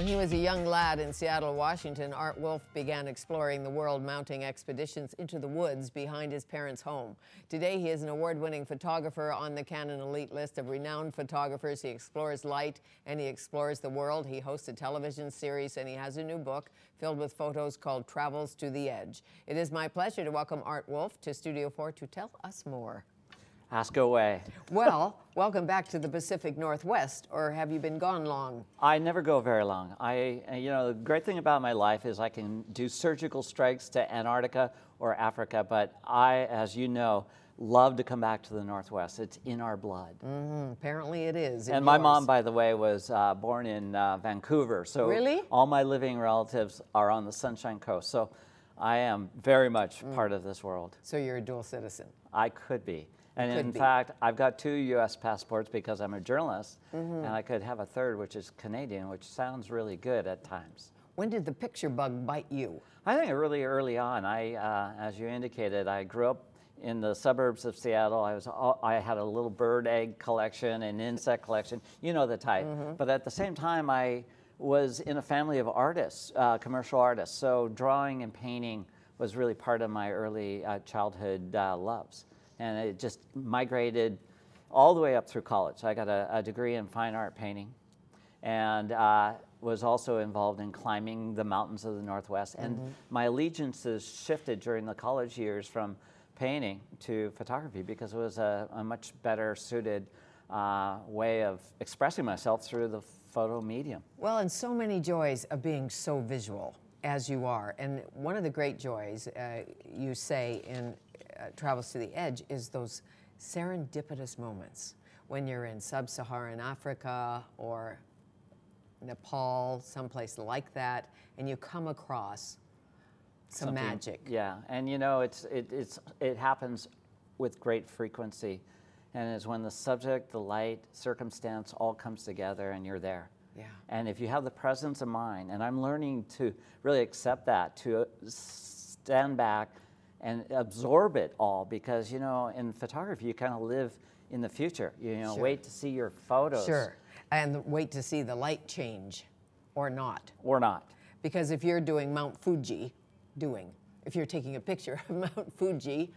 When he was a young lad in Seattle, Washington, Art Wolfe began exploring the world, mounting expeditions into the woods behind his parents' home. Today, he is an award-winning photographer on the Canon Elite list of renowned photographers. He explores light and he explores the world. He hosts a television series and he has a new book filled with photos called Travels to the Edge. It is my pleasure to welcome Art Wolfe to Studio 4 to tell us more. Ask away. Well, welcome back to the Pacific Northwest, or have you been gone long? I never go very long. The great thing about my life is I can do surgical strikes to Antarctica or Africa, but I, as you know, love to come back to the Northwest. It's in our blood. Apparently it is. And my mom, by the way, was born in Vancouver. So really? All my living relatives are on the Sunshine Coast. So I am very much part of this world. So you're a dual citizen? I could be. And in fact, I've got 2 U.S. passports because I'm a journalist, and I could have a third, which is Canadian, which sounds really good at times. When did the picture bug bite you? I think really early on. As you indicated, I grew up in the suburbs of Seattle. I had a little bird egg collection and insect collection, you know the type. But at the same time, I was in a family of artists, commercial artists. So drawing and painting was really part of my early childhood loves. And it just migrated all the way up through college. I got a degree in fine art painting and was also involved in climbing the mountains of the Northwest. And my allegiances shifted during the college years from painting to photography because it was a much better suited way of expressing myself through the photo medium. Well, and so many joys of being so visual as you are. And one of the great joys, you say in Travels to the Edge, is those serendipitous moments when you're in sub-Saharan Africa or Nepal, someplace like that, and you come across some magic. Yeah, and you know, it happens with great frequency, and it's when the subject, the light, circumstance all comes together and you're there. Yeah. And if you have the presence of mind, and I'm learning to really accept that, to stand back and absorb it all, because, you know, in photography, you kind of live in the future. You know, Sure. Wait to see your photos. Sure, and wait to see the light change, or not. Or not. Because if you're doing Mount Fuji, if you're taking a picture of Mount Fuji,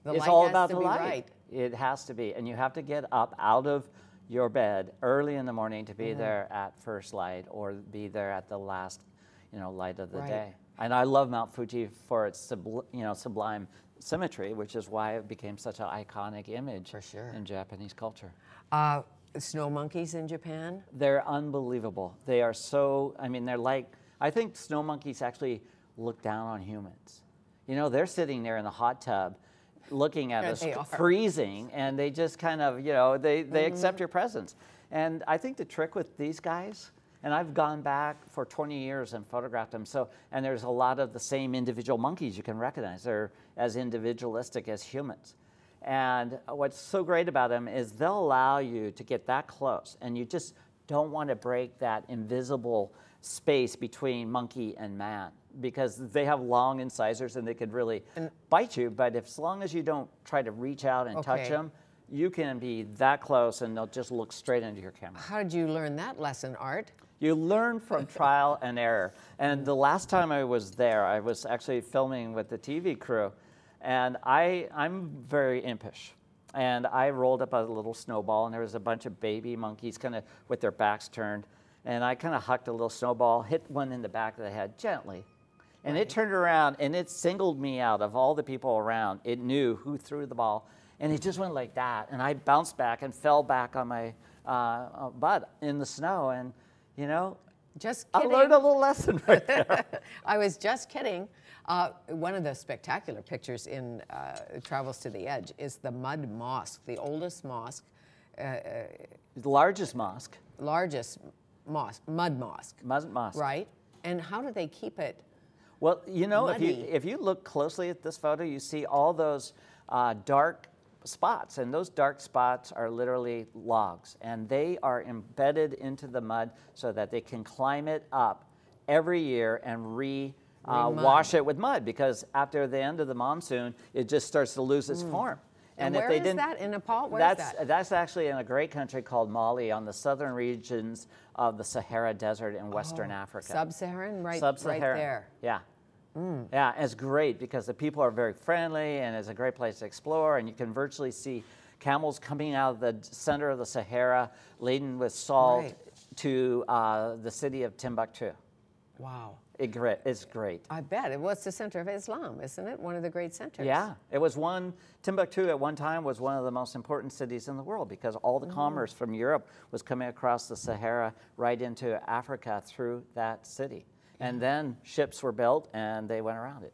It's light all has about to the be light. right. It has to be, and you have to get up out of your bed early in the morning to be there at first light, or be there at the last, light of the day. And I love Mount Fuji for its sublime symmetry, which is why it became such an iconic image For sure. in Japanese culture. Snow monkeys in Japan? They're unbelievable. They are so, they're like, I think snow monkeys actually look down on humans. You know, they're sitting there in the hot tub looking at us freezing, and they just kind of, they accept your presence. And I think the trick with these guys, and I've gone back for 20 years and photographed them, and there's a lot of the same individual monkeys you can recognize. They're as individualistic as humans. And what's so great about them is they'll allow you to get that close, and you just don't want to break that invisible space between monkey and man, because they have long incisors and they could really bite you. But as long as you don't try to reach out and touch them, you can be that close and they'll just look straight into your camera. How did you learn that lesson, Art? You learn from trial and error. And the last time I was there, I was actually filming with the TV crew, and I'm very impish. And I rolled up a little snowball, and there was a bunch of baby monkeys kind of with their backs turned. And I kind of hucked a little snowball, hit one in the back of the head gently. And it turned around, and it singled me out of all the people around. It knew who threw the ball, and it just went like that. And I bounced back and fell back on my butt in the snow. And, Just I kidding. learned a little lesson right there. I was just kidding. One of the spectacular pictures in Travels to the Edge is the Mud Mosque, the oldest mosque. The largest mosque. Largest mosque, Mud Mosque. Mud Mosque. Right? And how do they keep it Well, muddy? if you look closely at this photo, you see all those dark spots, and those dark spots are literally logs, and they are embedded into the mud so that they can climb it up every year and wash it with mud, because after the end of the monsoon, it just starts to lose its form. And where is that? In Nepal? Where's that? That's actually in a great country called Mali on the southern regions of the Sahara Desert in Western Africa. Sub-Saharan? Right there. Yeah. Yeah, it's great because the people are very friendly and it's a great place to explore, and you can virtually see camels coming out of the center of the Sahara laden with salt to the city of Timbuktu. Wow. It's great. I bet. It was the center of Islam, isn't it? One of the great centers. Yeah. It was Timbuktu at one time was one of the most important cities in the world because all the commerce from Europe was coming across the Sahara right into Africa through that city. And then ships were built and they went around it.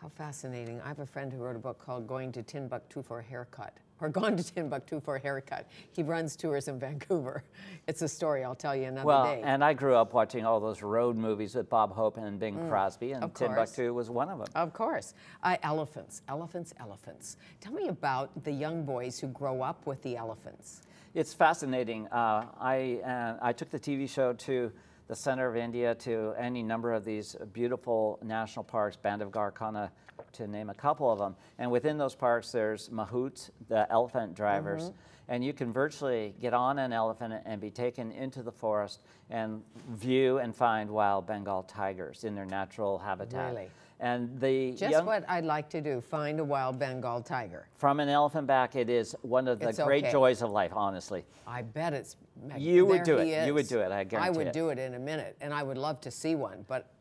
How fascinating. I have a friend who wrote a book called Going to Timbuktu for a Haircut, or Gone to Timbuktu for a Haircut. He runs tours in Vancouver. It's a story I'll tell you another day. Well, and I grew up watching all those road movies with Bob Hope and Bing Crosby, and Timbuktu was one of them. Of course. Elephants. Tell me about the young boys who grow up with the elephants. It's fascinating. I took the TV show to the center of India, to any number of these beautiful national parks, Bandhavgarh, Kanha, to name a couple of them. And within those parks, there's mahouts, the elephant drivers. And you can virtually get on an elephant and be taken into the forest and view and find wild Bengal tigers in their natural habitat. Really? And just what I'd like to do, find a wild Bengal tiger. From an elephant back, it is one of the great joys of life, honestly. I bet it's You would do it. You would do it, I guarantee it. I would do it in a minute, and I would love to see one, but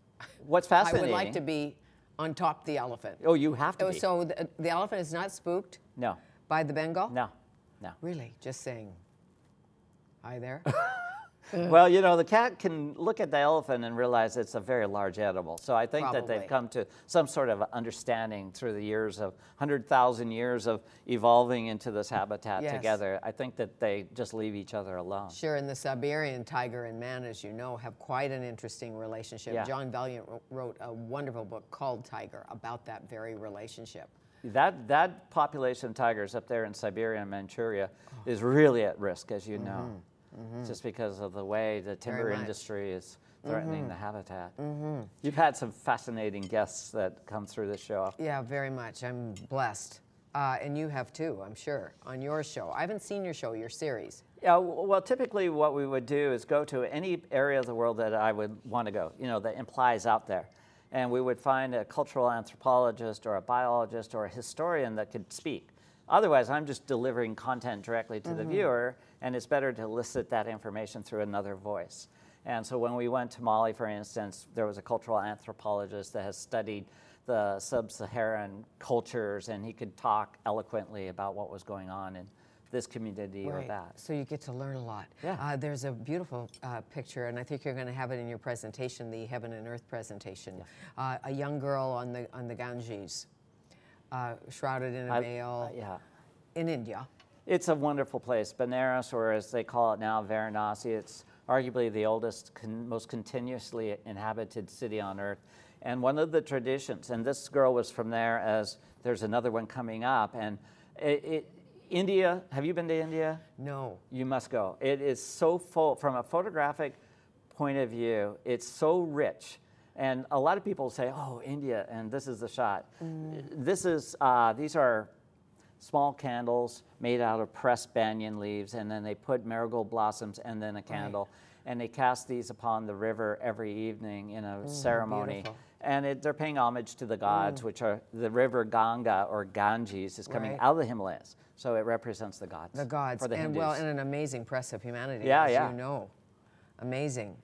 what's fascinating, I would like to be on top of the elephant. Oh, you have to be. So the elephant is not spooked? No. By the Bengal? No, no. Really? Just saying, hi there? Well, you know, the cat can look at the elephant and realize it's a very large animal. So I think that they've come to some sort of understanding through the years of 100,000 years of evolving into this habitat together. I think that they just leave each other alone. Sure, and the Siberian tiger and man, as you know, have quite an interesting relationship. Yeah. John Valiant wrote a wonderful book called Tiger about that very relationship. That population of tigers up there in Siberia and Manchuria is really at risk, as you know. Just because of the way the timber industry is threatening the habitat. You've had some fascinating guests that come through this show. Yeah, very much. I'm blessed. And you have too, I'm sure, on your show. I haven't seen your show, your series. Yeah, well, typically what we would do is go to any area of the world that I would want to go, you know, that implies out there. And we would find a cultural anthropologist or a biologist or a historian that could speak. Otherwise, I'm just delivering content directly to the viewer, and it's better to elicit that information through another voice. And so when we went to Mali, for instance, there was a cultural anthropologist that has studied the sub-Saharan cultures, and he could talk eloquently about what was going on in this community or that. So you get to learn a lot. Yeah. There's a beautiful picture, and I think you're going to have it in your presentation, the Heaven and Earth presentation. Yeah. A young girl on the Ganges. Shrouded in a veil in India. It's a wonderful place. Benares, or as they call it now, Varanasi, it's arguably the oldest, most continuously inhabited city on earth. And one of the traditions, and this girl was from there, as there's another one coming up, and India, have you been to India? No. You must go. It is so full, from a photographic point of view, it's so rich. And a lot of people say, oh, India, and this is the shot. These are small candles made out of pressed banyan leaves, and then they put marigold blossoms and then a candle. And they cast these upon the river every evening in a ceremony. Beautiful. And they're paying homage to the gods, which are the river Ganga, or Ganges, is coming out of the Himalayas. So it represents the gods. The gods. For the Hindus. Well, and an amazing press of humanity, as you know. Amazing.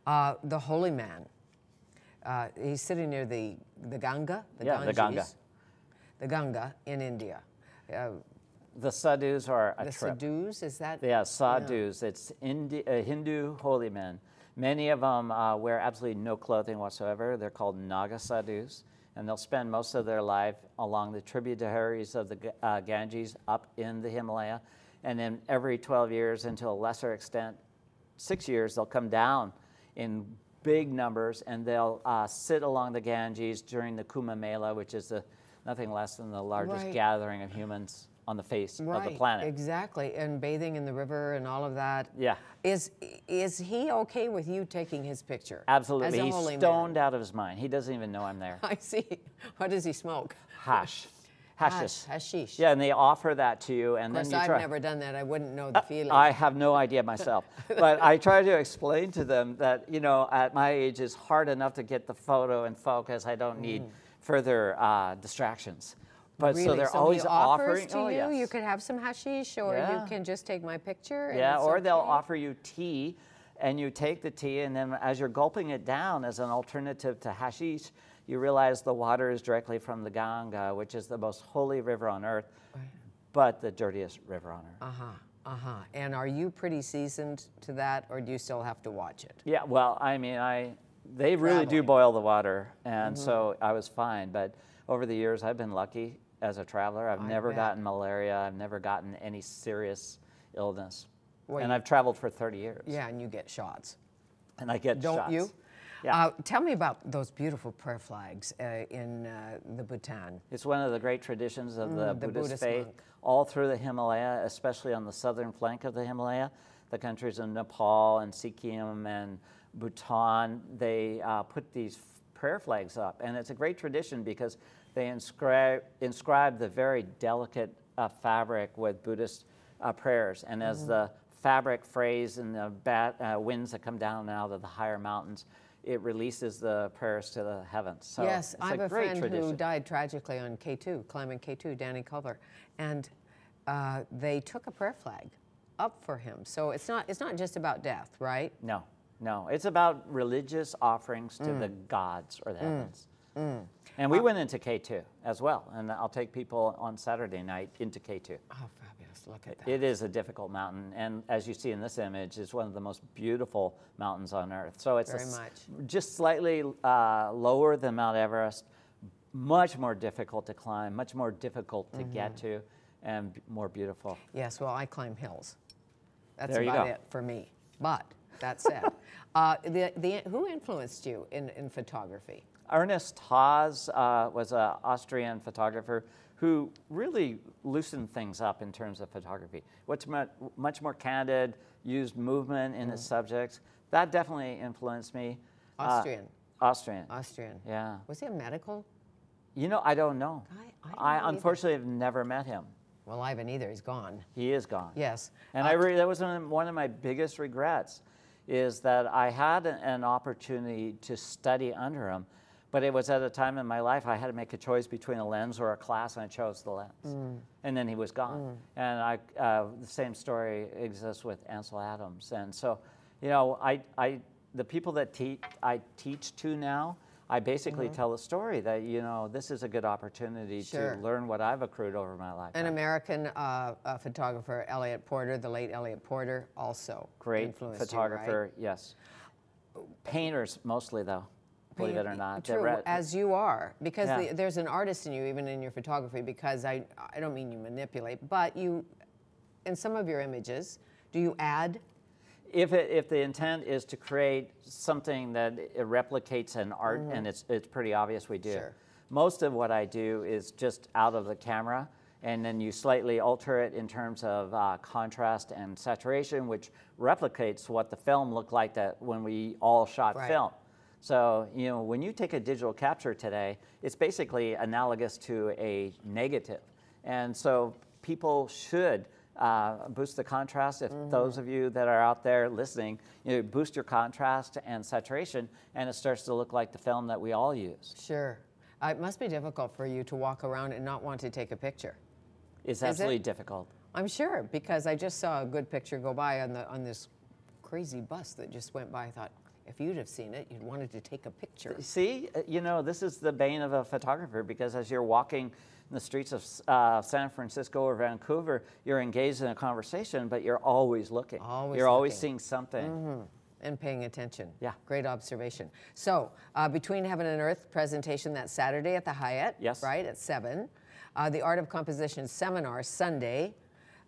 The holy man. He's sitting near the Ganga, the Ganges, the Ganga in India. The sadhus are a trip. The sadhus, is that? Yeah, sadhus. It's Hindu holy men. Many of them wear absolutely no clothing whatsoever. They're called Naga sadhus, and they'll spend most of their life along the tributaries of the Ganges up in the Himalaya, and then every 12 years, and to a lesser extent, 6 years, they'll come down in big numbers, and they'll sit along the Ganges during the Kumbh Mela, which is nothing less than the largest gathering of humans on the face of the planet. Exactly, and bathing in the river and all of that. Yeah. Is he okay with you taking his picture? Absolutely. He's stoned out of his mind. He doesn't even know I'm there. I see. What does he smoke? Hash. Hashish. Hashish. Yeah, and they offer that to you, and then you try. Of course, I've never done that. I wouldn't know the feeling. I have no idea myself. But I try to explain to them that, you know, at my age, it's hard enough to get the photo in focus. I don't need further distractions. But really? So they're always offering to you. Yes. You could have some hashish, or you can just take my picture. Yeah, or they'll offer you tea, and you take the tea, and then as you're gulping it down as an alternative to hashish, you realize the water is directly from the Ganga, which is the most holy river on earth, but the dirtiest river on earth. And are you pretty seasoned to that, or do you still have to watch it? Yeah, well, I mean, they really do boil the water, and so I was fine. But over the years, I've been lucky as a traveler. I've never gotten malaria. I've never gotten any serious illness. Well, and I've traveled for 30 years. Yeah, and you get shots. And I get shots. Don't you? Yeah. Tell me about those beautiful prayer flags in the Bhutan. It's one of the great traditions of the Buddhist faith. Monk. All through the Himalaya, especially on the southern flank of the Himalaya, the countries of Nepal and Sikkim and Bhutan, they put these prayer flags up. And it's a great tradition because they inscribe the very delicate fabric with Buddhist prayers. And as the fabric frays in the winds that come down out of the higher mountains, it releases the prayers to the heavens. So yes, I have a friend tradition. who died tragically on K2, climbing K2, Danny Culver, and they took a prayer flag up for him. So it's not just about death, right? No, no, it's about religious offerings to the gods or the heavens. And we went into K2 as well, and I'll take people on Saturday night into K2. Oh, fabulous. Look at that. It is a difficult mountain, and as you see in this image, it's one of the most beautiful mountains on Earth. So it's just slightly lower than Mount Everest, much more difficult to climb, much more difficult to get to, and more beautiful. Yes, well, I climb hills. That's about it for me. But that said, who influenced you in photography? Ernest Haas was an Austrian photographer who really loosened things up in terms of photography. What's much more candid, used movement in his subjects. That definitely influenced me. Austrian. Austrian. Yeah. Was he a medical? You know, I don't know. I unfortunately have never met him. Well, I haven't either. He's gone. He is gone. Yes. And that was one of my biggest regrets, is that I had an opportunity to study under him, but it was at a time in my life I had to make a choice between a lens or a class, and I chose the lens. And then he was gone. And the same story exists with Ansel Adams. And so, you know, the people that I teach to now, I basically tell the story that, you know, this is a good opportunity to learn what I've accrued over my life. An American photographer, Elliot Porter, the late Elliot Porter, also great photographer, right? Yes. Painters mostly, though. Believe it or not. True, as you are, because there's an artist in you, even in your photography, because I don't mean you manipulate, but you, in some of your images, do you add? If the intent is to create something that it replicates an art, and it's pretty obvious we do. Sure. Most of what I do is just out of the camera, and then you slightly alter it in terms of contrast and saturation, which replicates what the film looked like when we all shot film. So, you know, when you take a digital capture today, it's basically analogous to a negative. And so people should boost the contrast. If those of you that are out there listening, you know, boost your contrast and saturation, and it starts to look like the film that we all use. Sure. It must be difficult for you to walk around and not want to take a picture. It's absolutely difficult. I'm sure, because I just saw a good picture go by on this crazy bus that just went by. I thought, if you'd have seen it, you'd wanted to take a picture. See, you know, this is the bane of a photographer, because as you're walking in the streets of San Francisco or Vancouver, you're engaged in a conversation, but you're always looking. You're always seeing something. And paying attention. Yeah. Great observation. So, Between Heaven and Earth presentation that Saturday at the Hyatt. Yes. Right, at 7. The Art of Composition seminar Sunday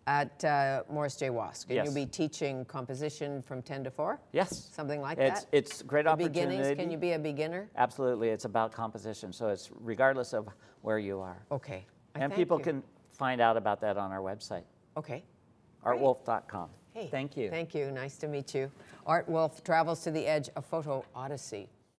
at Morris J. Wask. And you'll be teaching composition from 10 to 4? Yes. Something like that? It's a great opportunity. Beginnings, can you be a beginner? Absolutely. It's about composition, so it's regardless of where you are. Okay. And people can find out about that on our website. Okay. artwolfe.com. Hey. Thank you. Thank you. Nice to meet you. Art Wolfe travels to the edge of photo odyssey.